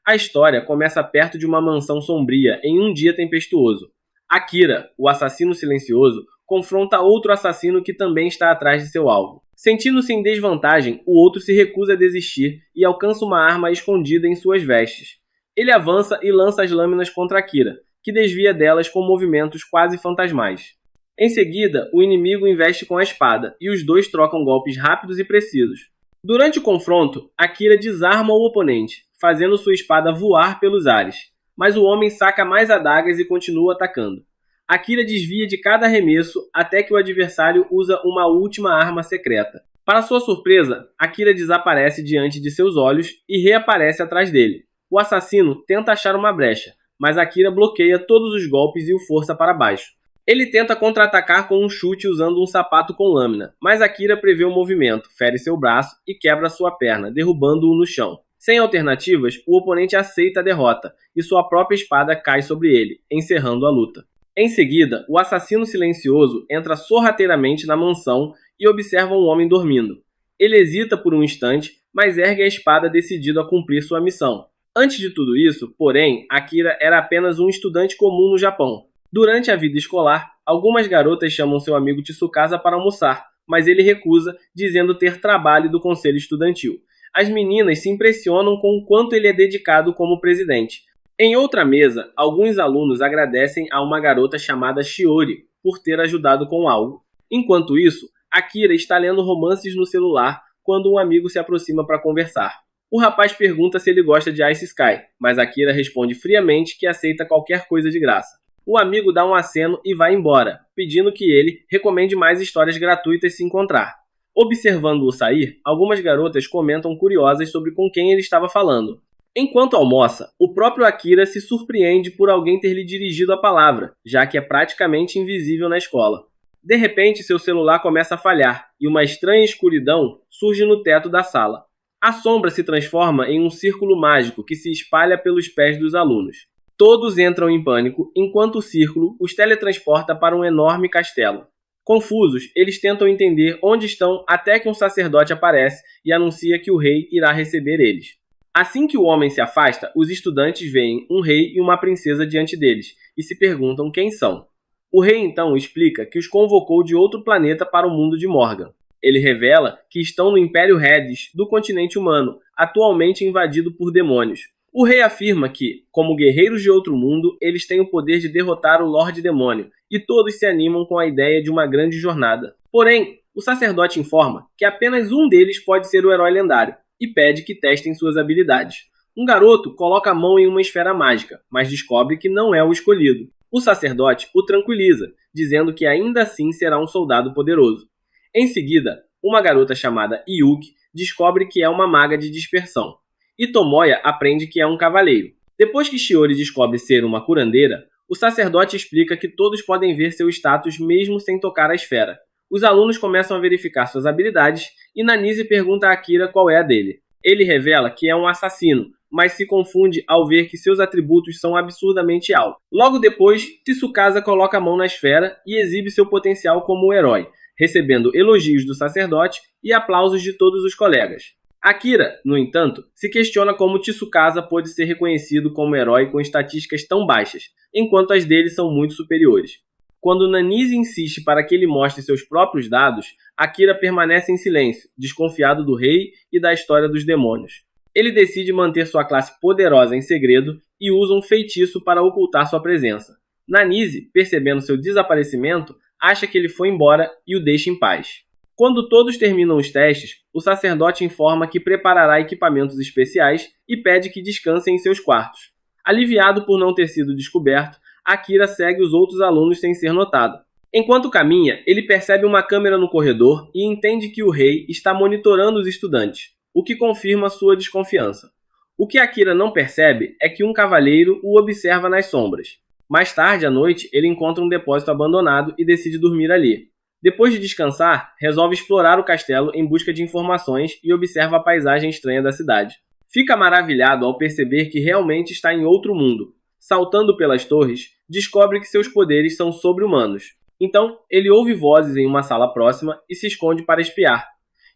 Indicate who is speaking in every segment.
Speaker 1: A história começa perto de uma mansão sombria em um dia tempestuoso. Akira, o assassino silencioso, confronta outro assassino que também está atrás de seu alvo. Sentindo-se em desvantagem, o outro se recusa a desistir e alcança uma arma escondida em suas vestes. Ele avança e lança as lâminas contra Akira, que desvia delas com movimentos quase fantasmais. Em seguida, o inimigo investe com a espada e os dois trocam golpes rápidos e precisos. Durante o confronto, Akira desarma o oponente, fazendo sua espada voar pelos ares, mas o homem saca mais adagas e continua atacando. Akira desvia de cada arremesso até que o adversário usa uma última arma secreta. Para sua surpresa, Akira desaparece diante de seus olhos e reaparece atrás dele. O assassino tenta achar uma brecha, mas Akira bloqueia todos os golpes e o força para baixo. Ele tenta contra-atacar com um chute usando um sapato com lâmina, mas Akira prevê o movimento, fere seu braço e quebra sua perna, derrubando-o no chão. Sem alternativas, o oponente aceita a derrota e sua própria espada cai sobre ele, encerrando a luta. Em seguida, o assassino silencioso entra sorrateiramente na mansão e observa um homem dormindo. Ele hesita por um instante, mas ergue a espada decidido a cumprir sua missão. Antes de tudo isso, porém, Akira era apenas um estudante comum no Japão. Durante a vida escolar, algumas garotas chamam seu amigo Tsukasa para almoçar, mas ele recusa, dizendo ter trabalho do conselho estudantil. As meninas se impressionam com o quanto ele é dedicado como presidente. Em outra mesa, alguns alunos agradecem a uma garota chamada Shiori por ter ajudado com algo. Enquanto isso, Akira está lendo romances no celular quando um amigo se aproxima para conversar. O rapaz pergunta se ele gosta de Ice Sky, mas Akira responde friamente que aceita qualquer coisa de graça. O amigo dá um aceno e vai embora, pedindo que ele recomende mais histórias gratuitas se encontrar. Observando-o sair, algumas garotas comentam curiosas sobre com quem ele estava falando. Enquanto almoça, o próprio Akira se surpreende por alguém ter lhe dirigido a palavra, já que é praticamente invisível na escola. De repente, seu celular começa a falhar e uma estranha escuridão surge no teto da sala. A sombra se transforma em um círculo mágico que se espalha pelos pés dos alunos. Todos entram em pânico, enquanto o círculo os teletransporta para um enorme castelo. Confusos, eles tentam entender onde estão até que um sacerdote aparece e anuncia que o rei irá receber eles. Assim que o homem se afasta, os estudantes veem um rei e uma princesa diante deles e se perguntam quem são. O rei então explica que os convocou de outro planeta para o mundo de Morgan. Ele revela que estão no Império Redis do continente humano, atualmente invadido por demônios. O rei afirma que, como guerreiros de outro mundo, eles têm o poder de derrotar o Lorde Demônio, e todos se animam com a ideia de uma grande jornada. Porém, o sacerdote informa que apenas um deles pode ser o herói lendário, e pede que testem suas habilidades. Um garoto coloca a mão em uma esfera mágica, mas descobre que não é o escolhido. O sacerdote o tranquiliza, dizendo que ainda assim será um soldado poderoso. Em seguida, uma garota chamada Yuki descobre que é uma maga de dispersão, e Tomoya aprende que é um cavaleiro. Depois que Shiori descobre ser uma curandeira, o sacerdote explica que todos podem ver seu status mesmo sem tocar a esfera. Os alunos começam a verificar suas habilidades e Nanise pergunta a Akira qual é a dele. Ele revela que é um assassino, mas se confunde ao ver que seus atributos são absurdamente altos. Logo depois, Tsukasa coloca a mão na esfera e exibe seu potencial como herói, recebendo elogios do sacerdote e aplausos de todos os colegas. Akira, no entanto, se questiona como Tsukasa pôde ser reconhecido como herói com estatísticas tão baixas, enquanto as dele são muito superiores. Quando Nanise insiste para que ele mostre seus próprios dados, Akira permanece em silêncio, desconfiado do rei e da história dos demônios. Ele decide manter sua classe poderosa em segredo e usa um feitiço para ocultar sua presença. Nanise, percebendo seu desaparecimento, acha que ele foi embora e o deixa em paz. Quando todos terminam os testes, o sacerdote informa que preparará equipamentos especiais e pede que descansem em seus quartos. Aliviado por não ter sido descoberto, Akira segue os outros alunos sem ser notado. Enquanto caminha, ele percebe uma câmera no corredor e entende que o rei está monitorando os estudantes, o que confirma sua desconfiança. O que Akira não percebe é que um cavaleiro o observa nas sombras. Mais tarde à noite, ele encontra um depósito abandonado e decide dormir ali. Depois de descansar, resolve explorar o castelo em busca de informações e observa a paisagem estranha da cidade. Fica maravilhado ao perceber que realmente está em outro mundo. Saltando pelas torres, descobre que seus poderes são sobre-humanos. Então, ele ouve vozes em uma sala próxima e se esconde para espiar.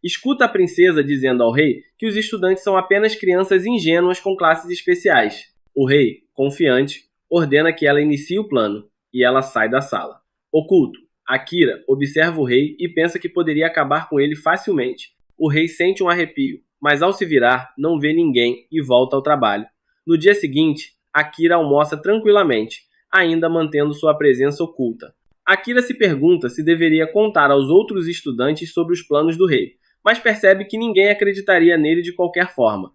Speaker 1: Escuta a princesa dizendo ao rei que os estudantes são apenas crianças ingênuas com classes especiais. O rei, confiante, ordena que ela inicie o plano, e ela sai da sala. Oculto, Akira observa o rei e pensa que poderia acabar com ele facilmente. O rei sente um arrepio, mas ao se virar, não vê ninguém e volta ao trabalho. No dia seguinte, Akira almoça tranquilamente, ainda mantendo sua presença oculta. Akira se pergunta se deveria contar aos outros estudantes sobre os planos do rei, mas percebe que ninguém acreditaria nele de qualquer forma.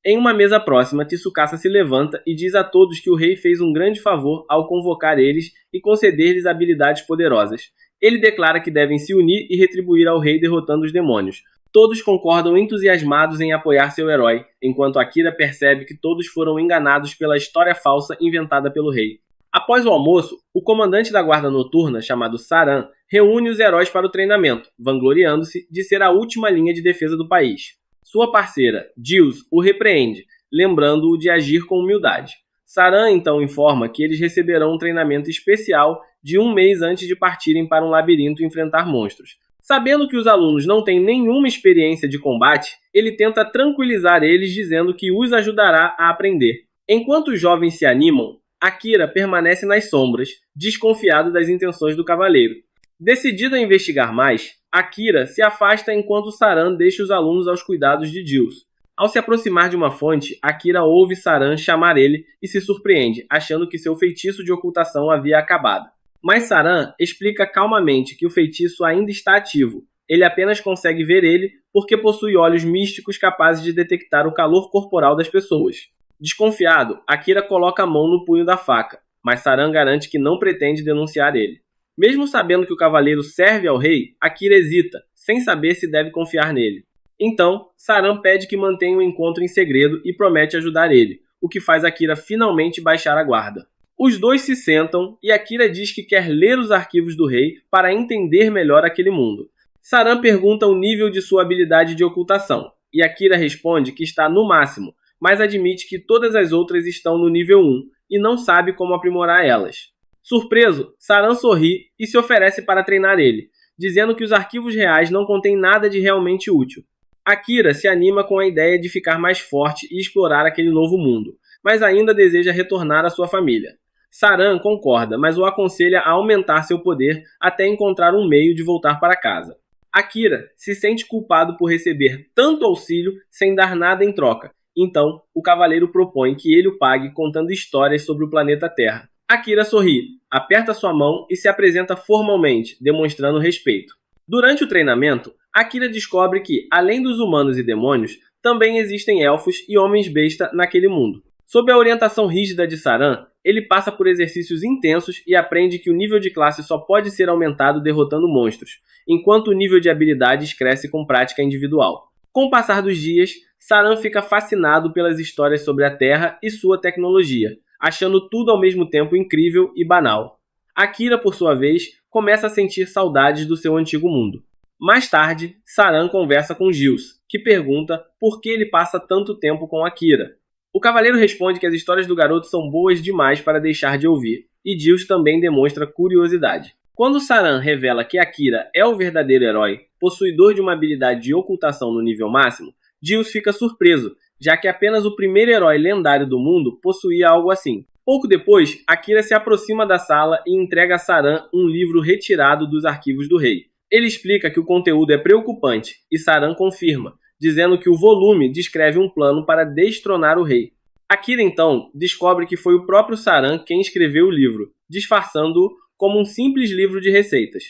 Speaker 1: Em uma mesa próxima, Tsukasa se levanta e diz a todos que o rei fez um grande favor ao convocar eles e conceder-lhes habilidades poderosas. Ele declara que devem se unir e retribuir ao rei derrotando os demônios. Todos concordam entusiasmados em apoiar seu herói, enquanto Akira percebe que todos foram enganados pela história falsa inventada pelo rei. Após o almoço, o comandante da guarda noturna, chamado Saran, reúne os heróis para o treinamento, vangloriando-se de ser a última linha de defesa do país. Sua parceira, Jules, o repreende, lembrando-o de agir com humildade. Saran então informa que eles receberão um treinamento especial de 1 mês antes de partirem para um labirinto enfrentar monstros. Sabendo que os alunos não têm nenhuma experiência de combate, ele tenta tranquilizar eles dizendo que os ajudará a aprender. Enquanto os jovens se animam, Akira permanece nas sombras, desconfiado das intenções do cavaleiro. Decidido a investigar mais, Akira se afasta enquanto Saran deixa os alunos aos cuidados de Jules. Ao se aproximar de uma fonte, Akira ouve Saran chamar ele e se surpreende, achando que seu feitiço de ocultação havia acabado. Mas Saran explica calmamente que o feitiço ainda está ativo. Ele apenas consegue ver ele porque possui olhos místicos capazes de detectar o calor corporal das pessoas. Desconfiado, Akira coloca a mão no punho da faca, mas Saran garante que não pretende denunciar ele. Mesmo sabendo que o cavaleiro serve ao rei, Akira hesita, sem saber se deve confiar nele. Então, Saran pede que mantenha o encontro em segredo e promete ajudar ele, o que faz Akira finalmente baixar a guarda. Os dois se sentam e Akira diz que quer ler os arquivos do rei para entender melhor aquele mundo. Saran pergunta o nível de sua habilidade de ocultação, e Akira responde que está no máximo, mas admite que todas as outras estão no nível 1 e não sabe como aprimorar elas. Surpreso, Saran sorri e se oferece para treinar ele, dizendo que os arquivos reais não contêm nada de realmente útil. Akira se anima com a ideia de ficar mais forte e explorar aquele novo mundo, mas ainda deseja retornar à sua família. Saran concorda, mas o aconselha a aumentar seu poder até encontrar um meio de voltar para casa. Akira se sente culpado por receber tanto auxílio sem dar nada em troca, então o cavaleiro propõe que ele o pague contando histórias sobre o planeta Terra. Akira sorri, aperta sua mão e se apresenta formalmente, demonstrando respeito. Durante o treinamento, Akira descobre que, além dos humanos e demônios, também existem elfos e homens-besta naquele mundo. Sob a orientação rígida de Saran, ele passa por exercícios intensos e aprende que o nível de classe só pode ser aumentado derrotando monstros, enquanto o nível de habilidades cresce com prática individual. Com o passar dos dias, Saran fica fascinado pelas histórias sobre a Terra e sua tecnologia, achando tudo ao mesmo tempo incrível e banal. Akira, por sua vez, começa a sentir saudades do seu antigo mundo. Mais tarde, Saran conversa com Jules, que pergunta por que ele passa tanto tempo com Akira. O cavaleiro responde que as histórias do garoto são boas demais para deixar de ouvir, e Jules também demonstra curiosidade. Quando Saran revela que Akira é o verdadeiro herói, possuidor de uma habilidade de ocultação no nível máximo, Jules fica surpreso, já que apenas o primeiro herói lendário do mundo possuía algo assim. Pouco depois, Akira se aproxima da sala e entrega a Saran um livro retirado dos arquivos do rei. Ele explica que o conteúdo é preocupante, e Saran confirma, dizendo que o volume descreve um plano para destronar o rei. Akira então descobre que foi o próprio Saran quem escreveu o livro, disfarçando-o como um simples livro de receitas.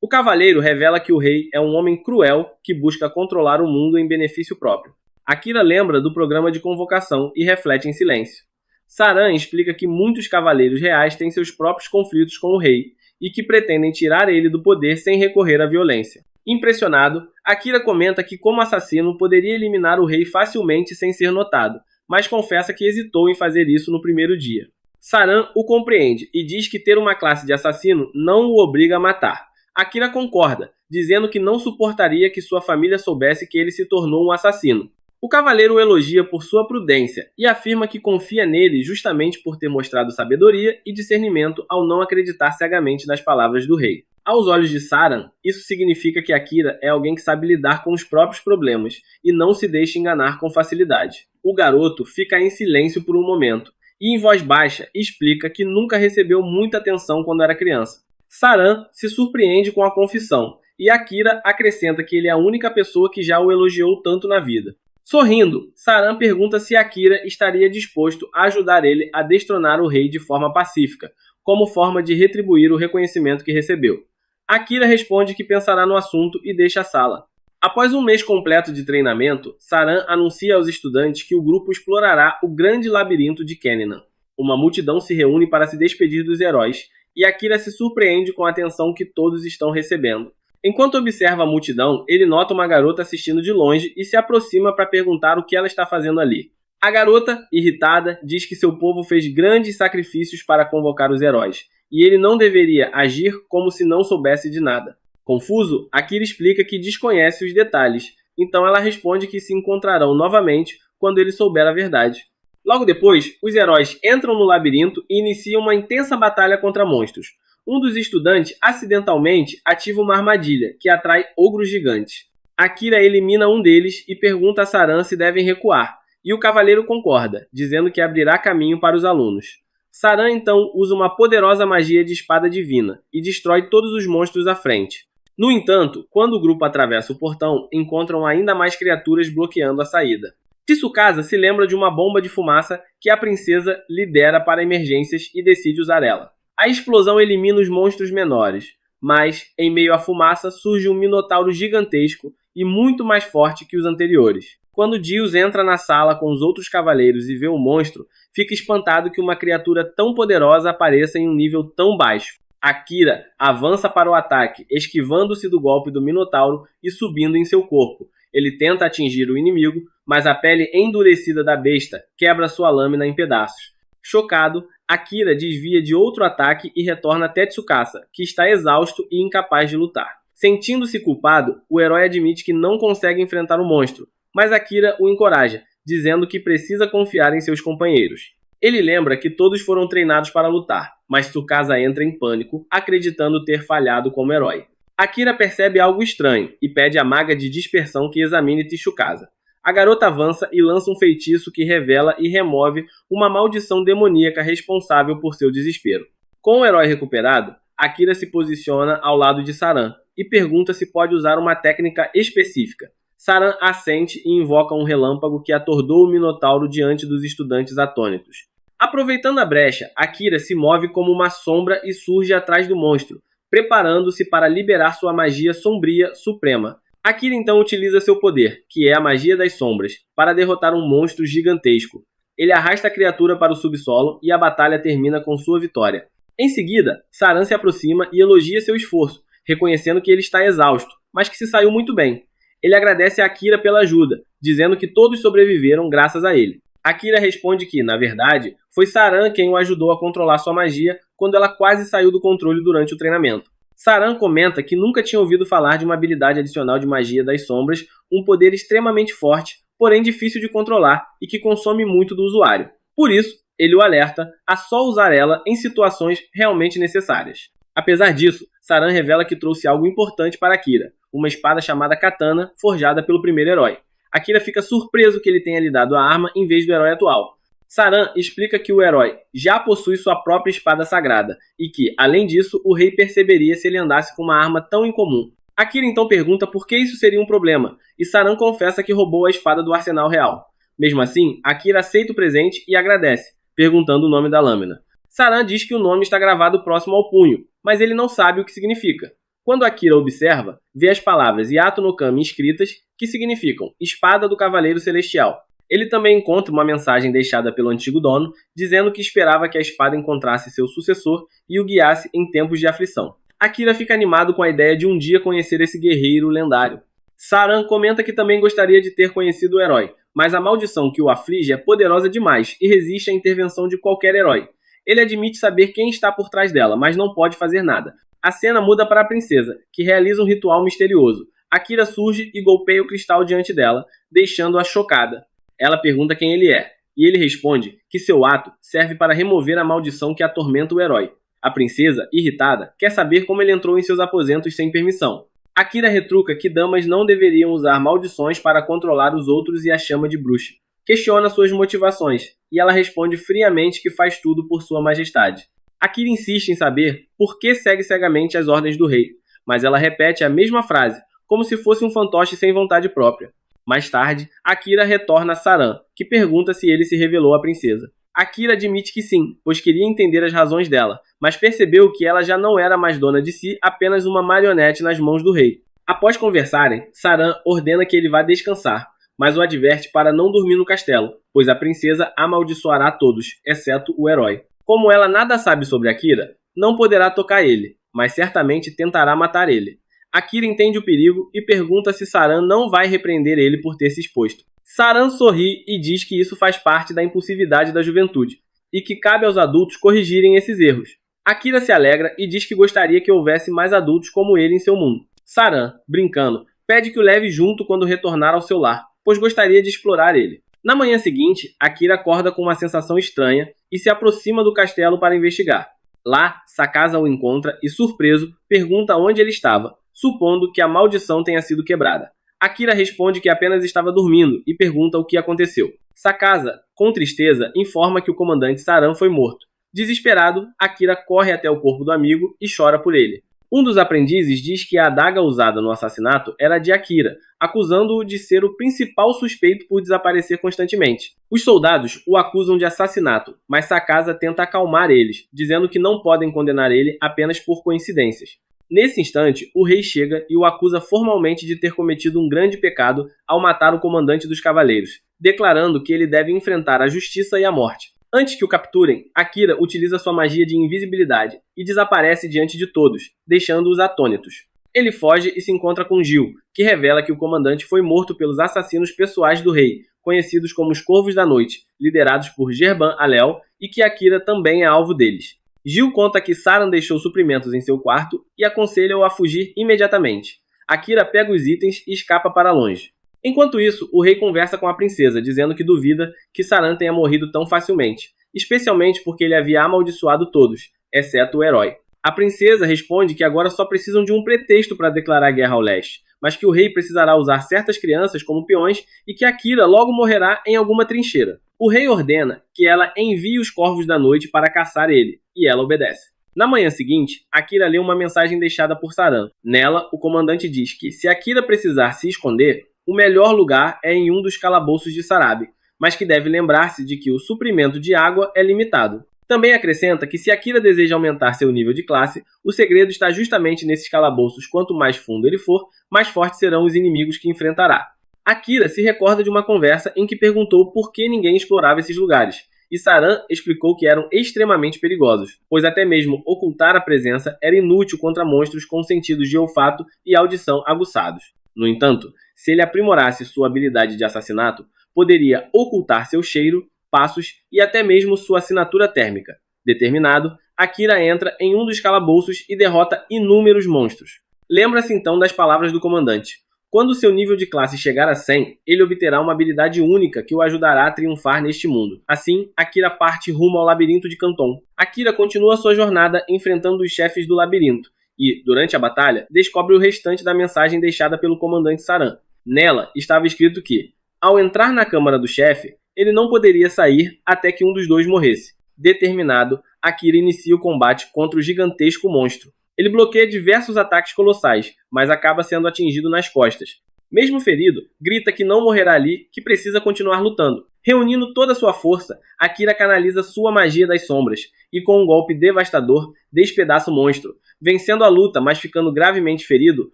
Speaker 1: O cavaleiro revela que o rei é um homem cruel que busca controlar o mundo em benefício próprio. Akira lembra do programa de convocação e reflete em silêncio. Saran explica que muitos cavaleiros reais têm seus próprios conflitos com o rei e que pretendem tirar ele do poder sem recorrer à violência. Impressionado, Akira comenta que como assassino poderia eliminar o rei facilmente sem ser notado, mas confessa que hesitou em fazer isso no primeiro dia. Saran o compreende e diz que ter uma classe de assassino não o obriga a matar. Akira concorda, dizendo que não suportaria que sua família soubesse que ele se tornou um assassino. O cavaleiro o elogia por sua prudência e afirma que confia nele justamente por ter mostrado sabedoria e discernimento ao não acreditar cegamente nas palavras do rei. Aos olhos de Saran, isso significa que Akira é alguém que sabe lidar com os próprios problemas e não se deixa enganar com facilidade. O garoto fica em silêncio por um momento e, em voz baixa, explica que nunca recebeu muita atenção quando era criança. Saran se surpreende com a confissão e Akira acrescenta que ele é a única pessoa que já o elogiou tanto na vida. Sorrindo, Saran pergunta se Akira estaria disposto a ajudar ele a destronar o rei de forma pacífica, como forma de retribuir o reconhecimento que recebeu. Akira responde que pensará no assunto e deixa a sala. Após um mês completo de treinamento, Saran anuncia aos estudantes que o grupo explorará o grande labirinto de Kenenan. Uma multidão se reúne para se despedir dos heróis, e Akira se surpreende com a atenção que todos estão recebendo. Enquanto observa a multidão, ele nota uma garota assistindo de longe e se aproxima para perguntar o que ela está fazendo ali. A garota, irritada, diz que seu povo fez grandes sacrifícios para convocar os heróis, e ele não deveria agir como se não soubesse de nada. Confuso, Akira explica que desconhece os detalhes, então ela responde que se encontrarão novamente quando ele souber a verdade. Logo depois, os heróis entram no labirinto e iniciam uma intensa batalha contra monstros. Um dos estudantes, acidentalmente, ativa uma armadilha, que atrai ogros gigantes. Akira elimina um deles e pergunta a Saran se devem recuar, e o cavaleiro concorda, dizendo que abrirá caminho para os alunos. Saran então usa uma poderosa magia de espada divina e destrói todos os monstros à frente. No entanto, quando o grupo atravessa o portão, encontram ainda mais criaturas bloqueando a saída. Tsukasa se lembra de uma bomba de fumaça que a princesa lidera para emergências e decide usar ela. A explosão elimina os monstros menores, mas, em meio à fumaça, surge um minotauro gigantesco e muito mais forte que os anteriores. Quando Dios entra na sala com os outros cavaleiros e vê o monstro, fica espantado que uma criatura tão poderosa apareça em um nível tão baixo. Akira avança para o ataque, esquivando-se do golpe do minotauro e subindo em seu corpo. Ele tenta atingir o inimigo, mas a pele endurecida da besta quebra sua lâmina em pedaços. Chocado, Akira desvia de outro ataque e retorna até Tsukasa, que está exausto e incapaz de lutar. Sentindo-se culpado, o herói admite que não consegue enfrentar o monstro, mas Akira o encoraja, dizendo que precisa confiar em seus companheiros. Ele lembra que todos foram treinados para lutar, mas Tsukasa entra em pânico, acreditando ter falhado como herói. Akira percebe algo estranho e pede à maga de dispersão que examine Tsukasa. A garota avança e lança um feitiço que revela e remove uma maldição demoníaca responsável por seu desespero. Com o herói recuperado, Akira se posiciona ao lado de Saran e pergunta se pode usar uma técnica específica. Saran assente e invoca um relâmpago que atordou o Minotauro diante dos estudantes atônitos. Aproveitando a brecha, Akira se move como uma sombra e surge atrás do monstro, preparando-se para liberar sua magia sombria suprema. Akira então utiliza seu poder, que é a magia das sombras, para derrotar um monstro gigantesco. Ele arrasta a criatura para o subsolo e a batalha termina com sua vitória. Em seguida, Saran se aproxima e elogia seu esforço, reconhecendo que ele está exausto, mas que se saiu muito bem. Ele agradece a Akira pela ajuda, dizendo que todos sobreviveram graças a ele. Akira responde que, na verdade, foi Saran quem o ajudou a controlar sua magia quando ela quase saiu do controle durante o treinamento. Saran comenta que nunca tinha ouvido falar de uma habilidade adicional de magia das sombras, um poder extremamente forte, porém difícil de controlar e que consome muito do usuário. Por isso, ele o alerta a só usar ela em situações realmente necessárias. Apesar disso, Saran revela que trouxe algo importante para Akira, uma espada chamada Katana, forjada pelo primeiro herói. Akira fica surpreso que ele tenha lhe dado a arma em vez do herói atual. Saran explica que o herói já possui sua própria espada sagrada e que, além disso, o rei perceberia se ele andasse com uma arma tão incomum. Akira então pergunta por que isso seria um problema, e Saran confessa que roubou a espada do arsenal real. Mesmo assim, Akira aceita o presente e agradece, perguntando o nome da lâmina. Saran diz que o nome está gravado próximo ao punho, mas ele não sabe o que significa. Quando Akira observa, vê as palavras Yato no Kami escritas, que significam Espada do Cavaleiro Celestial. Ele também encontra uma mensagem deixada pelo antigo dono, dizendo que esperava que a espada encontrasse seu sucessor e o guiasse em tempos de aflição. Akira fica animado com a ideia de um dia conhecer esse guerreiro lendário. Saran comenta que também gostaria de ter conhecido o herói, mas a maldição que o aflige é poderosa demais e resiste à intervenção de qualquer herói. Ele admite saber quem está por trás dela, mas não pode fazer nada. A cena muda para a princesa, que realiza um ritual misterioso, Akira surge e golpeia o cristal diante dela, deixando-a chocada. Ela pergunta quem ele é, e ele responde que seu ato serve para remover a maldição que atormenta o herói. A princesa, irritada, quer saber como ele entrou em seus aposentos sem permissão. Akira retruca que damas não deveriam usar maldições para controlar os outros e a chama de bruxa. Questiona suas motivações, e ela responde friamente que faz tudo por sua majestade. Akira insiste em saber por que segue cegamente as ordens do rei, mas ela repete a mesma frase, como se fosse um fantoche sem vontade própria. Mais tarde, Akira retorna a Saran, que pergunta se ele se revelou à princesa. Akira admite que sim, pois queria entender as razões dela, mas percebeu que ela já não era mais dona de si, apenas uma marionete nas mãos do rei. Após conversarem, Saran ordena que ele vá descansar, mas o adverte para não dormir no castelo, pois a princesa amaldiçoará todos, exceto o herói. Como ela nada sabe sobre Akira, não poderá tocar ele, mas certamente tentará matar ele. Akira entende o perigo e pergunta se Saran não vai repreender ele por ter se exposto. Saran sorri e diz que isso faz parte da impulsividade da juventude, e que cabe aos adultos corrigirem esses erros. Akira se alegra e diz que gostaria que houvesse mais adultos como ele em seu mundo. Saran, brincando, pede que o leve junto quando retornar ao seu lar, pois gostaria de explorar ele. Na manhã seguinte, Akira acorda com uma sensação estranha e se aproxima do castelo para investigar. Lá, Sakasa o encontra e, surpreso, pergunta onde ele estava, supondo que a maldição tenha sido quebrada. Akira responde que apenas estava dormindo e pergunta o que aconteceu. Sakasa, com tristeza, informa que o comandante Saran foi morto. Desesperado, Akira corre até o corpo do amigo e chora por ele. Um dos aprendizes diz que a adaga usada no assassinato era de Akira, acusando-o de ser o principal suspeito por desaparecer constantemente. Os soldados o acusam de assassinato, mas Sakasa tenta acalmar eles, dizendo que não podem condenar ele apenas por coincidências. Nesse instante, o rei chega e o acusa formalmente de ter cometido um grande pecado ao matar o comandante dos cavaleiros, declarando que ele deve enfrentar a justiça e a morte. Antes que o capturem, Akira utiliza sua magia de invisibilidade e desaparece diante de todos, deixando-os atônitos. Ele foge e se encontra com Gil, que revela que o comandante foi morto pelos assassinos pessoais do rei, conhecidos como os Corvos da Noite, liderados por Gerban Alel, e que Akira também é alvo deles. Gil conta que Saran deixou suprimentos em seu quarto e aconselha-o a fugir imediatamente. Akira pega os itens e escapa para longe. Enquanto isso, o rei conversa com a princesa, dizendo que duvida que Saran tenha morrido tão facilmente, especialmente porque ele havia amaldiçoado todos, exceto o herói. A princesa responde que agora só precisam de um pretexto para declarar guerra ao leste, mas que o rei precisará usar certas crianças como peões e que Akira logo morrerá em alguma trincheira. O rei ordena que ela envie os Corvos da Noite para caçar ele, e ela obedece. Na manhã seguinte, Akira lê uma mensagem deixada por Saran. Nela, o comandante diz que, se Akira precisar se esconder, o melhor lugar é em um dos calabouços de Sarabi, mas que deve lembrar-se de que o suprimento de água é limitado. Também acrescenta que, se Akira deseja aumentar seu nível de classe, o segredo está justamente nesses calabouços. Quanto mais fundo ele for, mais fortes serão os inimigos que enfrentará. Akira se recorda de uma conversa em que perguntou por que ninguém explorava esses lugares, e Saran explicou que eram extremamente perigosos, pois até mesmo ocultar a presença era inútil contra monstros com sentidos de olfato e audição aguçados. No entanto, se ele aprimorasse sua habilidade de assassinato, poderia ocultar seu cheiro, passos e até mesmo sua assinatura térmica. Determinado, Akira entra em um dos calabouços e derrota inúmeros monstros. Lembra-se então das palavras do comandante. Quando seu nível de classe chegar a 100, ele obterá uma habilidade única que o ajudará a triunfar neste mundo. Assim, Akira parte rumo ao labirinto de Canton. Akira continua sua jornada enfrentando os chefes do labirinto e, durante a batalha, descobre o restante da mensagem deixada pelo comandante Saran. Nela estava escrito que, ao entrar na câmara do chefe, ele não poderia sair até que um dos dois morresse. Determinado, Akira inicia o combate contra o gigantesco monstro. Ele bloqueia diversos ataques colossais, mas acaba sendo atingido nas costas. Mesmo ferido, grita que não morrerá ali, que precisa continuar lutando. Reunindo toda a sua força, Akira canaliza sua magia das sombras e, com um golpe devastador, despedaça o monstro, vencendo a luta, mas ficando gravemente ferido,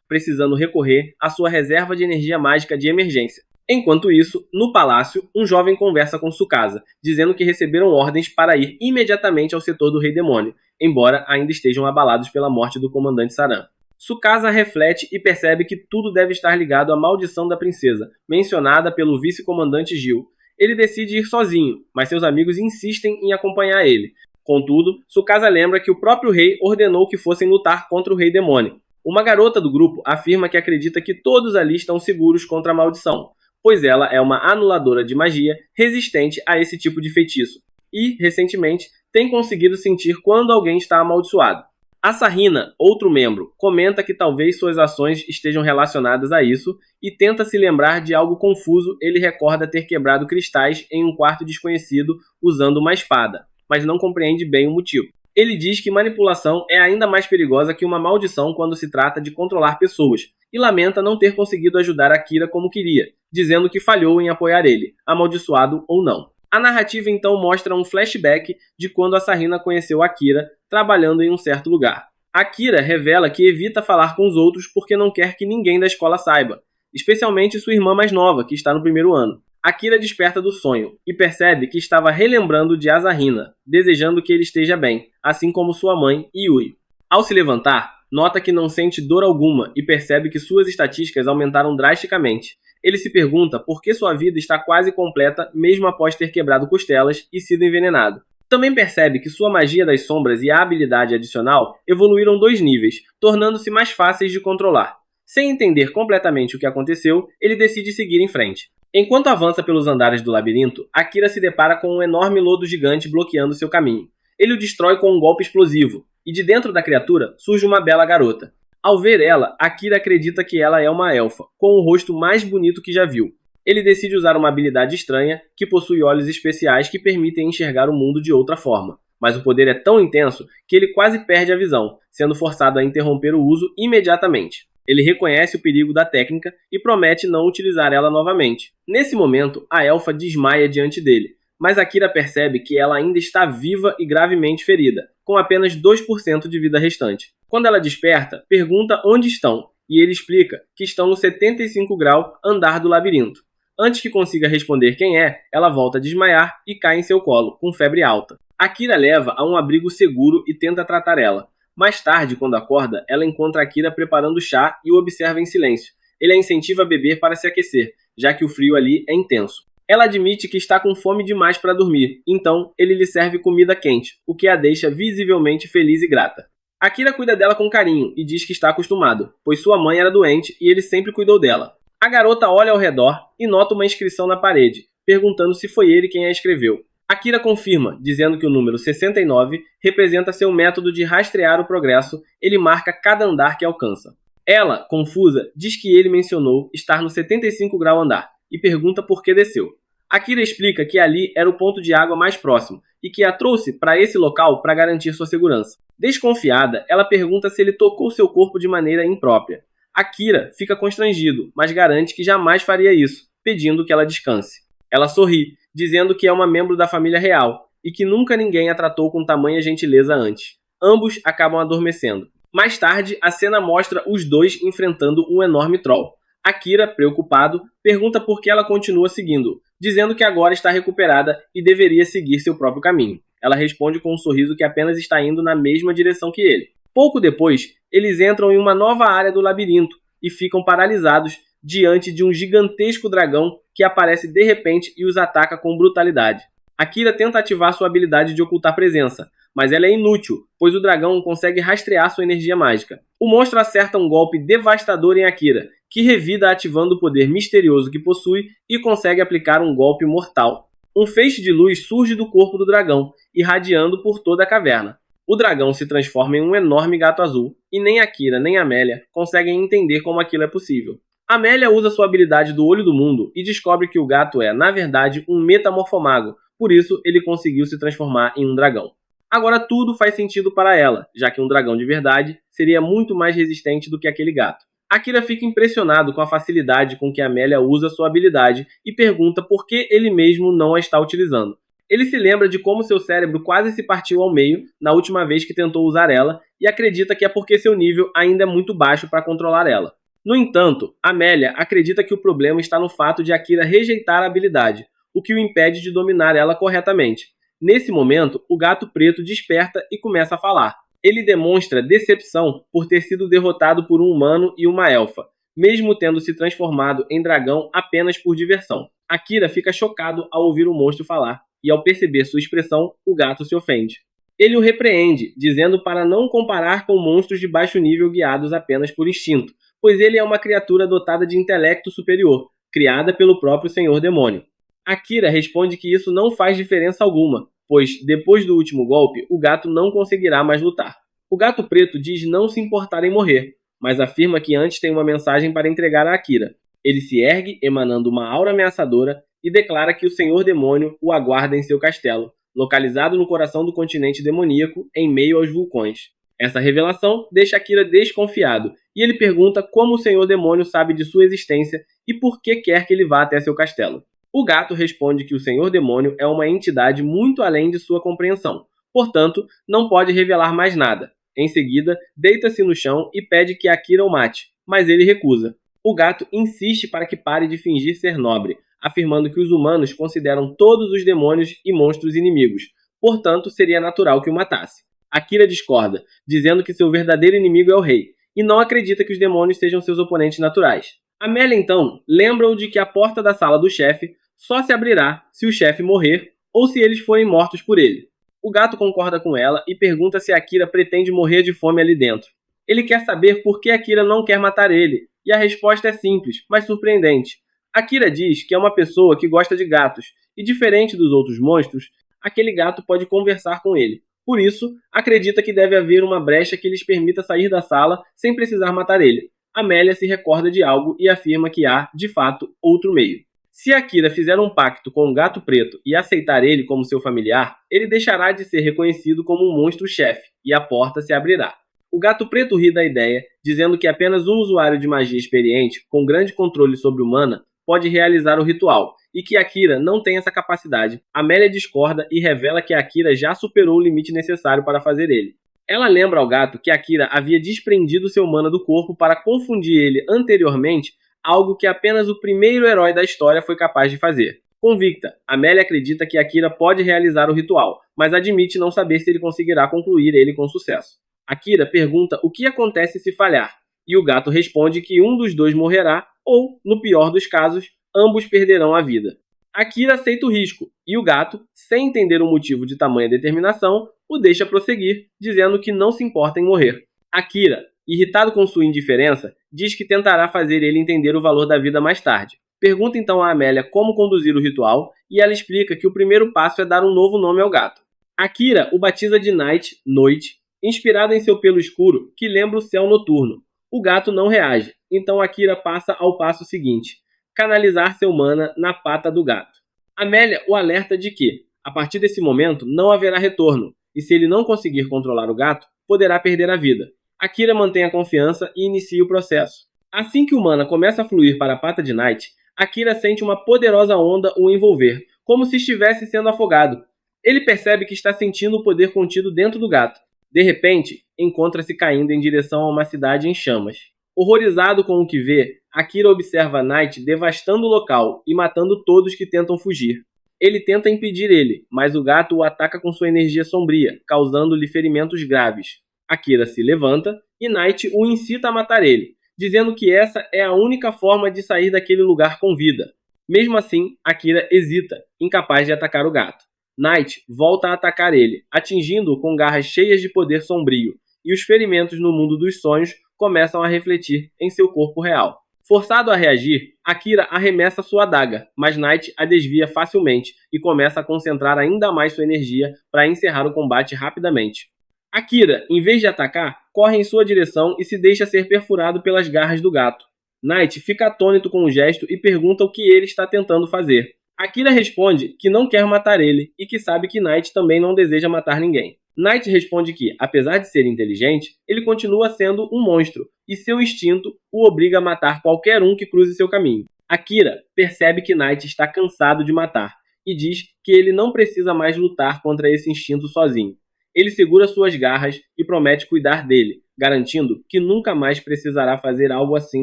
Speaker 1: precisando recorrer à sua reserva de energia mágica de emergência. Enquanto isso, no palácio, um jovem conversa com Tsukasa, dizendo que receberam ordens para ir imediatamente ao setor do Rei Demônio, embora ainda estejam abalados pela morte do comandante Saran. Tsukasa reflete e percebe que tudo deve estar ligado à maldição da princesa, mencionada pelo vice-comandante Gil. Ele decide ir sozinho, mas seus amigos insistem em acompanhar ele. Contudo, Tsukasa lembra que o próprio rei ordenou que fossem lutar contra o Rei Demônio. Uma garota do grupo afirma que acredita que todos ali estão seguros contra a maldição, pois ela é uma anuladora de magia resistente a esse tipo de feitiço e, recentemente, tem conseguido sentir quando alguém está amaldiçoado. A Sarrina, outro membro, comenta que talvez suas ações estejam relacionadas a isso e tenta se lembrar de algo confuso. Ele recorda ter quebrado cristais em um quarto desconhecido usando uma espada, mas não compreende bem o motivo. Ele diz que manipulação é ainda mais perigosa que uma maldição quando se trata de controlar pessoas, e lamenta não ter conseguido ajudar Akira como queria, dizendo que falhou em apoiar ele, amaldiçoado ou não. A narrativa então mostra um flashback de quando a Sarrina conheceu Akira trabalhando em um certo lugar. Akira revela que evita falar com os outros porque não quer que ninguém da escola saiba, especialmente sua irmã mais nova, que está no primeiro ano. Akira desperta do sonho e percebe que estava relembrando de Asahina, desejando que ele esteja bem, assim como sua mãe e Yui. Ao se levantar, nota que não sente dor alguma e percebe que suas estatísticas aumentaram drasticamente. Ele se pergunta por que sua vida está quase completa mesmo após ter quebrado costelas e sido envenenado. Também percebe que sua magia das sombras e a habilidade adicional evoluíram 2 níveis, tornando-se mais fáceis de controlar. Sem entender completamente o que aconteceu, ele decide seguir em frente. Enquanto avança pelos andares do labirinto, Akira se depara com um enorme lodo gigante bloqueando seu caminho. Ele o destrói com um golpe explosivo, e de dentro da criatura surge uma bela garota. Ao ver ela, Akira acredita que ela é uma elfa, com o rosto mais bonito que já viu. Ele decide usar uma habilidade estranha, que possui olhos especiais que permitem enxergar o mundo de outra forma. Mas o poder é tão intenso que ele quase perde a visão, sendo forçado a interromper o uso imediatamente. Ele reconhece o perigo da técnica e promete não utilizar ela novamente. Nesse momento, a elfa desmaia diante dele, mas Akira percebe que ela ainda está viva e gravemente ferida, com apenas 2% de vida restante. Quando ela desperta, pergunta onde estão, e ele explica que estão no 75 grau andar do labirinto. Antes que consiga responder quem é, ela volta a desmaiar e cai em seu colo, com febre alta. Akira leva a um abrigo seguro e tenta tratar ela. Mais tarde, quando acorda, ela encontra Akira preparando chá e o observa em silêncio. Ele a incentiva a beber para se aquecer, já que o frio ali é intenso. Ela admite que está com fome demais para dormir, então ele lhe serve comida quente, o que a deixa visivelmente feliz e grata. Akira cuida dela com carinho e diz que está acostumado, pois sua mãe era doente e ele sempre cuidou dela. A garota olha ao redor e nota uma inscrição na parede, perguntando se foi ele quem a escreveu. Akira confirma, dizendo que o número 69 representa seu método de rastrear o progresso. Ele marca cada andar que alcança. Ela, confusa, diz que ele mencionou estar no 75 grau andar e pergunta por que desceu. Akira explica que ali era o ponto de água mais próximo e que a trouxe para esse local para garantir sua segurança. Desconfiada, ela pergunta se ele tocou seu corpo de maneira imprópria. Akira fica constrangido, mas garante que jamais faria isso, pedindo que ela descanse. Ela sorri, dizendo que é uma membro da família real e que nunca ninguém a tratou com tamanha gentileza antes. Ambos acabam adormecendo. Mais tarde, a cena mostra os dois enfrentando um enorme troll. Akira, preocupado, pergunta por que ela continua seguindo, dizendo que agora está recuperada e deveria seguir seu próprio caminho. Ela responde com um sorriso que apenas está indo na mesma direção que ele. Pouco depois, eles entram em uma nova área do labirinto e ficam paralisados diante de um gigantesco dragão que aparece de repente e os ataca com brutalidade. Akira tenta ativar sua habilidade de ocultar presença, mas ela é inútil, pois o dragão consegue rastrear sua energia mágica. O monstro acerta um golpe devastador em Akira, que revida ativando o poder misterioso que possui e consegue aplicar um golpe mortal. Um feixe de luz surge do corpo do dragão, irradiando por toda a caverna. O dragão se transforma em um enorme gato azul, e nem Akira nem Amélia conseguem entender como aquilo é possível. Amélia usa sua habilidade do Olho do Mundo e descobre que o gato é, na verdade, um metamorfomago, por isso ele conseguiu se transformar em um dragão. Agora tudo faz sentido para ela, já que um dragão de verdade seria muito mais resistente do que aquele gato. Akira fica impressionado com a facilidade com que Amélia usa sua habilidade e pergunta por que ele mesmo não a está utilizando. Ele se lembra de como seu cérebro quase se partiu ao meio na última vez que tentou usar ela e acredita que é porque seu nível ainda é muito baixo para controlar ela. No entanto, Amélia acredita que o problema está no fato de Akira rejeitar a habilidade, o que o impede de dominar ela corretamente. Nesse momento, o gato preto desperta e começa a falar. Ele demonstra decepção por ter sido derrotado por um humano e uma elfa, mesmo tendo se transformado em dragão apenas por diversão. Akira fica chocado ao ouvir o monstro falar, e ao perceber sua expressão, o gato se ofende. Ele o repreende, dizendo para não comparar com monstros de baixo nível guiados apenas por instinto, pois ele é uma criatura dotada de intelecto superior, criada pelo próprio Senhor Demônio. Akira responde que isso não faz diferença alguma, pois, depois do último golpe, o gato não conseguirá mais lutar. O gato preto diz não se importar em morrer, mas afirma que antes tem uma mensagem para entregar a Akira. Ele se ergue, emanando uma aura ameaçadora, e declara que o Senhor Demônio o aguarda em seu castelo, localizado no coração do continente demoníaco, em meio aos vulcões. Essa revelação deixa Akira desconfiado, e ele pergunta como o Senhor Demônio sabe de sua existência e por que quer que ele vá até seu castelo. O gato responde que o Senhor Demônio é uma entidade muito além de sua compreensão, portanto, não pode revelar mais nada. Em seguida, deita-se no chão e pede que Akira o mate, mas ele recusa. O gato insiste para que pare de fingir ser nobre, afirmando que os humanos consideram todos os demônios e monstros inimigos, portanto, seria natural que o matasse. Akira discorda, dizendo que seu verdadeiro inimigo é o rei, e não acredita que os demônios sejam seus oponentes naturais. Amélia, então, lembra-o de que a porta da sala do chefe só se abrirá se o chefe morrer ou se eles forem mortos por ele. O gato concorda com ela e pergunta se Akira pretende morrer de fome ali dentro. Ele quer saber por que Akira não quer matar ele, e a resposta é simples, mas surpreendente. Akira diz que é uma pessoa que gosta de gatos, e diferente dos outros monstros, aquele gato pode conversar com ele. Por isso, acredita que deve haver uma brecha que lhes permita sair da sala sem precisar matar ele. Amélia se recorda de algo e afirma que há, de fato, outro meio. Se Akira fizer um pacto com o gato preto e aceitar ele como seu familiar, ele deixará de ser reconhecido como um monstro-chefe, e a porta se abrirá. O gato preto ri da ideia, dizendo que apenas um usuário de magia experiente, com grande controle sobre o mana, pode realizar o ritual, e que Akira não tem essa capacidade. Amélia discorda e revela que Akira já superou o limite necessário para fazer ele. Ela lembra ao gato que Akira havia desprendido seu mana do corpo para confundir ele anteriormente, algo que apenas o primeiro herói da história foi capaz de fazer. Convicta, Amélia acredita que Akira pode realizar o ritual, mas admite não saber se ele conseguirá concluir ele com sucesso. Akira pergunta o que acontece se falhar, e o gato responde que um dos dois morrerá ou, no pior dos casos, ambos perderão a vida. Akira aceita o risco, e o gato, sem entender o motivo de tamanha determinação, o deixa prosseguir, dizendo que não se importa em morrer. Akira, irritado com sua indiferença, diz que tentará fazer ele entender o valor da vida mais tarde. Pergunta então a Amélia como conduzir o ritual, e ela explica que o primeiro passo é dar um novo nome ao gato. Akira o batiza de Night, noite, inspirado em seu pelo escuro, que lembra o céu noturno. O gato não reage, então Akira passa ao passo seguinte: canalizar seu mana na pata do gato. Amélia o alerta de que, a partir desse momento, não haverá retorno, e se ele não conseguir controlar o gato, poderá perder a vida. Akira mantém a confiança e inicia o processo. Assim que o mana começa a fluir para a pata de Night, Akira sente uma poderosa onda o envolver, como se estivesse sendo afogado. Ele percebe que está sentindo o poder contido dentro do gato. De repente, encontra-se caindo em direção a uma cidade em chamas. Horrorizado com o que vê, Akira observa Night devastando o local e matando todos que tentam fugir. Ele tenta impedir ele, mas o gato o ataca com sua energia sombria, causando-lhe ferimentos graves. Akira se levanta e Night o incita a matar ele, dizendo que essa é a única forma de sair daquele lugar com vida. Mesmo assim, Akira hesita, incapaz de atacar o gato. Night volta a atacar ele, atingindo-o com garras cheias de poder sombrio, e os ferimentos no mundo dos sonhos começam a refletir em seu corpo real. Forçado a reagir, Akira arremessa sua adaga, mas Night a desvia facilmente e começa a concentrar ainda mais sua energia para encerrar o combate rapidamente. Akira, em vez de atacar, corre em sua direção e se deixa ser perfurado pelas garras do gato. Night fica atônito com o gesto e pergunta o que ele está tentando fazer. Akira responde que não quer matar ele e que sabe que Night também não deseja matar ninguém. Night responde que, apesar de ser inteligente, ele continua sendo um monstro e seu instinto o obriga a matar qualquer um que cruze seu caminho. Akira percebe que Night está cansado de matar e diz que ele não precisa mais lutar contra esse instinto sozinho. Ele segura suas garras e promete cuidar dele, garantindo que nunca mais precisará fazer algo assim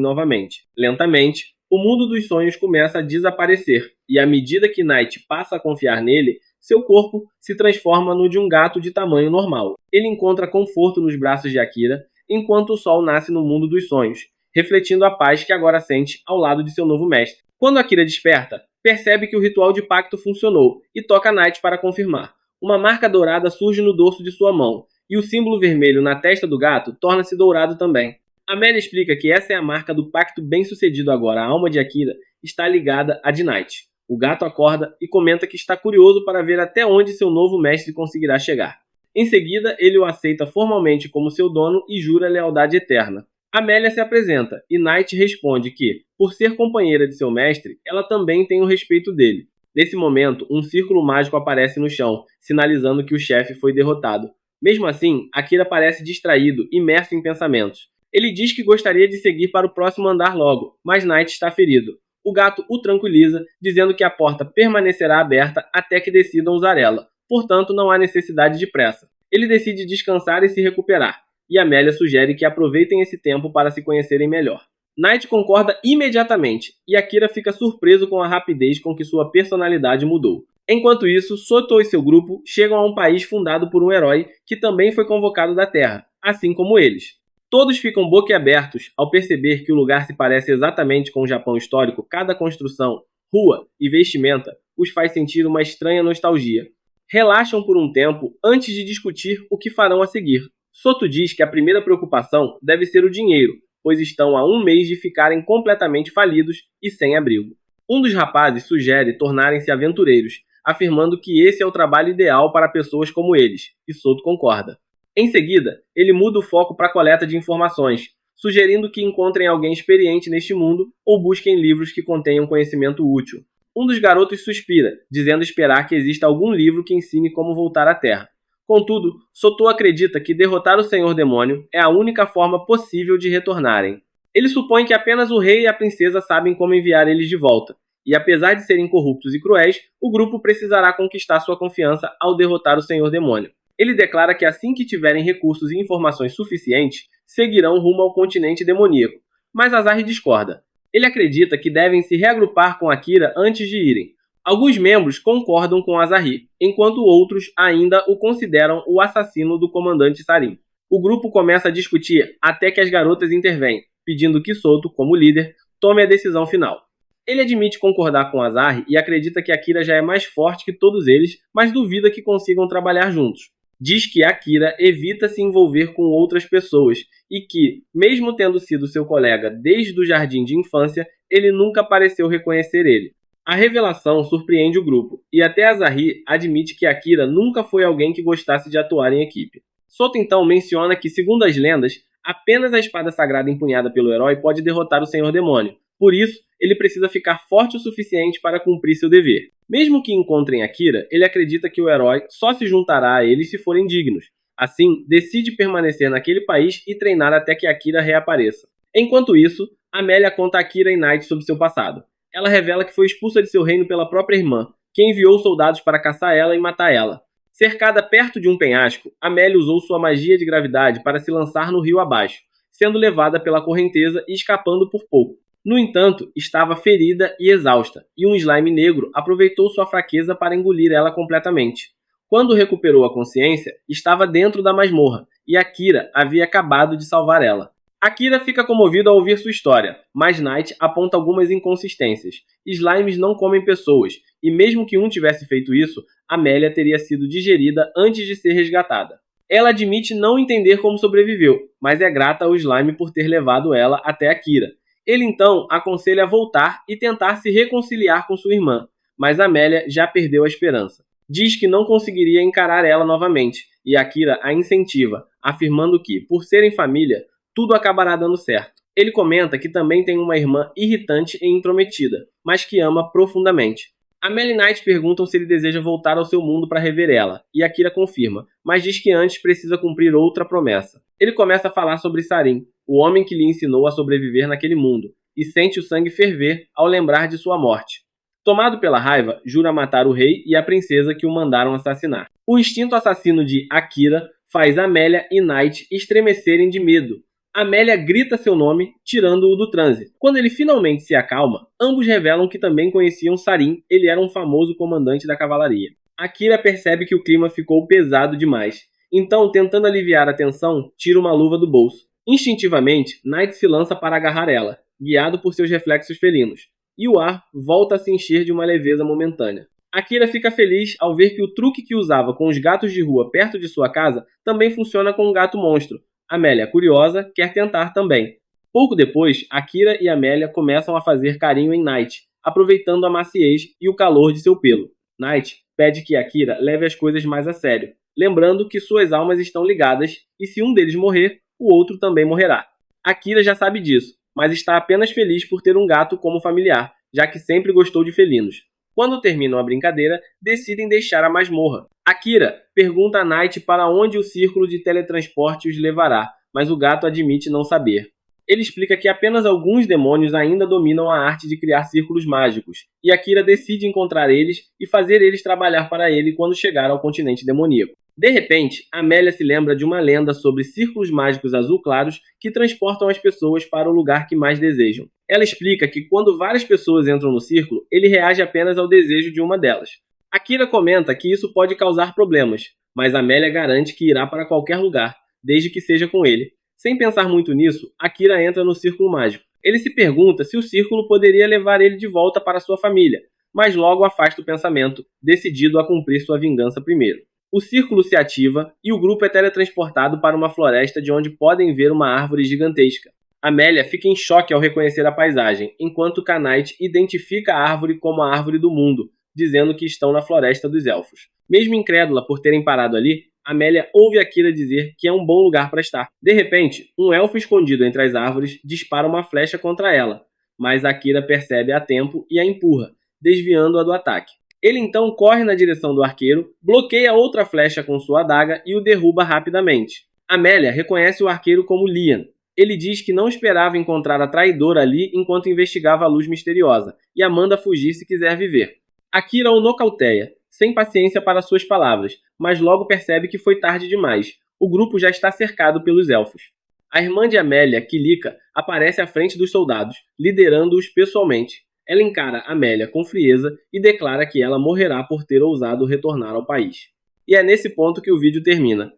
Speaker 1: novamente. Lentamente, o mundo dos sonhos começa a desaparecer, e à medida que Night passa a confiar nele, seu corpo se transforma no de um gato de tamanho normal. Ele encontra conforto nos braços de Akira, enquanto o sol nasce no mundo dos sonhos, refletindo a paz que agora sente ao lado de seu novo mestre. Quando Akira desperta, percebe que o ritual de pacto funcionou e toca Night para confirmar. uma marca dourada surge no dorso de sua mão, e o símbolo vermelho na testa do gato torna-se dourado também. Amélia explica que essa é a marca do pacto bem-sucedido agora. A alma de Akira está ligada à de Night. O gato acorda e comenta que está curioso para ver até onde seu novo mestre conseguirá chegar. Em seguida, ele o aceita formalmente como seu dono e jura lealdade eterna. Amélia se apresenta e Night responde que, por ser companheira de seu mestre, ela também tem o respeito dele. Nesse momento, um círculo mágico aparece no chão, sinalizando que o chefe foi derrotado. Mesmo assim, Akira parece distraído, imerso em pensamentos. Ele diz que gostaria de seguir para o próximo andar logo, mas Night está ferido. O gato o tranquiliza, dizendo que a porta permanecerá aberta até que decidam usar ela. Portanto, não há necessidade de pressa. Ele decide descansar e se recuperar, e Amélia sugere que aproveitem esse tempo para se conhecerem melhor. Night concorda imediatamente, e Akira fica surpreso com a rapidez com que sua personalidade mudou. Enquanto isso, Soto e seu grupo chegam a um país fundado por um herói que também foi convocado da Terra, assim como eles. Todos ficam boquiabertos ao perceber que o lugar se parece exatamente com o Japão histórico. Cada construção, rua e vestimenta os faz sentir uma estranha nostalgia. Relaxam por um tempo antes de discutir o que farão a seguir. Soto diz que a primeira preocupação deve ser o dinheiro, pois estão a um mês de ficarem completamente falidos e sem abrigo. Um dos rapazes sugere tornarem-se aventureiros, afirmando que esse é o trabalho ideal para pessoas como eles, e Soto concorda. Em seguida, ele muda o foco para a coleta de informações, sugerindo que encontrem alguém experiente neste mundo ou busquem livros que contenham conhecimento útil. Um dos garotos suspira, dizendo esperar que exista algum livro que ensine como voltar à Terra. Contudo, Soto acredita que derrotar o Senhor Demônio é a única forma possível de retornarem. Ele supõe que apenas o rei e a princesa sabem como enviar eles de volta, e apesar de serem corruptos e cruéis, o grupo precisará conquistar sua confiança ao derrotar o Senhor Demônio. Ele declara que assim que tiverem recursos e informações suficientes, seguirão rumo ao continente demoníaco, mas Azahi discorda. Ele acredita que devem se reagrupar com Akira antes de irem. Alguns membros concordam com Azahi, enquanto outros ainda o consideram o assassino do comandante Sarin. O grupo começa a discutir até que as garotas intervêm, pedindo que Soto, como líder, tome a decisão final. Ele admite concordar com Azahi e acredita que Akira já é mais forte que todos eles, mas duvida que consigam trabalhar juntos. Diz que Akira evita se envolver com outras pessoas e que, mesmo tendo sido seu colega desde o jardim de infância, ele nunca pareceu reconhecer ele. A revelação surpreende o grupo, e até Azahi admite que Akira nunca foi alguém que gostasse de atuar em equipe. Soto então menciona que, segundo as lendas, apenas a espada sagrada empunhada pelo herói pode derrotar o Senhor Demônio. Por isso, ele precisa ficar forte o suficiente para cumprir seu dever. Mesmo que encontrem Akira, ele acredita que o herói só se juntará a eles se forem dignos. Assim, decide permanecer naquele país e treinar até que Akira reapareça. Enquanto isso, Amélia conta a Akira e Night sobre seu passado. Ela revela que foi expulsa de seu reino pela própria irmã, que enviou soldados para caçar ela e matar ela. Cercada perto de um penhasco, Amélia usou sua magia de gravidade para se lançar no rio abaixo, sendo levada pela correnteza e escapando por pouco. No entanto, estava ferida e exausta, e um slime negro aproveitou sua fraqueza para engolir ela completamente. Quando recuperou a consciência, estava dentro da masmorra, e Akira havia acabado de salvar ela. Akira fica comovido ao ouvir sua história, mas Night aponta algumas inconsistências. Slimes não comem pessoas, e mesmo que um tivesse feito isso, Amélia teria sido digerida antes de ser resgatada. Ela admite não entender como sobreviveu, mas é grata ao slime por ter levado ela até Akira. Ele então aconselha a voltar e tentar se reconciliar com sua irmã, mas Amélia já perdeu a esperança. Diz que não conseguiria encarar ela novamente, e Akira a incentiva, afirmando que, por serem família, tudo acabará dando certo. Ele comenta que também tem uma irmã irritante e intrometida, mas que ama profundamente. Amélia e Night perguntam se ele deseja voltar ao seu mundo para rever ela, e Akira confirma, mas diz que antes precisa cumprir outra promessa. Ele começa a falar sobre Sarin, o homem que lhe ensinou a sobreviver naquele mundo, e sente o sangue ferver ao lembrar de sua morte. Tomado pela raiva, jura matar o rei e a princesa que o mandaram assassinar. O instinto assassino de Akira faz Amélia e Night estremecerem de medo. Amélia grita seu nome, tirando-o do transe. Quando ele finalmente se acalma, ambos revelam que também conheciam Sarin, ele era um famoso comandante da cavalaria. Akira percebe que o clima ficou pesado demais. Então, tentando aliviar a tensão, tira uma luva do bolso. Instintivamente, Night se lança para agarrar ela, guiado por seus reflexos felinos, e o ar volta a se encher de uma leveza momentânea. Akira fica feliz ao ver que o truque que usava com os gatos de rua perto de sua casa também funciona com um gato monstro. Amélia, curiosa, quer tentar também. Pouco depois, Akira e Amélia começam a fazer carinho em Night, aproveitando a maciez e o calor de seu pelo. Night pede que Akira leve as coisas mais a sério, lembrando que suas almas estão ligadas e se um deles morrer, o outro também morrerá. Akira já sabe disso, mas está apenas feliz por ter um gato como familiar, já que sempre gostou de felinos. Quando terminam a brincadeira, decidem deixar a masmorra. Akira pergunta a Night para onde o círculo de teletransporte os levará, mas o gato admite não saber. Ele explica que apenas alguns demônios ainda dominam a arte de criar círculos mágicos, e Akira decide encontrar eles e fazer eles trabalhar para ele quando chegar ao continente demoníaco. De repente, Amélia se lembra de uma lenda sobre círculos mágicos azul claros que transportam as pessoas para o lugar que mais desejam. Ela explica que quando várias pessoas entram no círculo, ele reage apenas ao desejo de uma delas. Akira comenta que isso pode causar problemas, mas Amélia garante que irá para qualquer lugar, desde que seja com ele. Sem pensar muito nisso, Akira entra no círculo mágico. Ele se pergunta se o círculo poderia levar ele de volta para sua família, mas logo afasta o pensamento, decidido a cumprir sua vingança primeiro. O círculo se ativa e o grupo é teletransportado para uma floresta de onde podem ver uma árvore gigantesca. Amélia fica em choque ao reconhecer a paisagem, enquanto Knight identifica a árvore como a árvore do mundo, dizendo que estão na floresta dos elfos. Mesmo incrédula por terem parado ali, Amélia ouve Akira dizer que é um bom lugar para estar. De repente, um elfo escondido entre as árvores dispara uma flecha contra ela, mas Akira percebe a tempo e a empurra, desviando-a do ataque. Ele então corre na direção do arqueiro, bloqueia outra flecha com sua adaga e o derruba rapidamente. Amélia reconhece o arqueiro como Lian. Ele diz que não esperava encontrar a traidora ali enquanto investigava a luz misteriosa, e a manda fugir se quiser viver. Akira o nocauteia, sem paciência para suas palavras, mas logo percebe que foi tarde demais. O grupo já está cercado pelos elfos. A irmã de Amélia, Kilika, aparece à frente dos soldados, liderando-os pessoalmente. Ela encara Amélia com frieza e declara que ela morrerá por ter ousado retornar ao país. E é nesse ponto que o vídeo termina.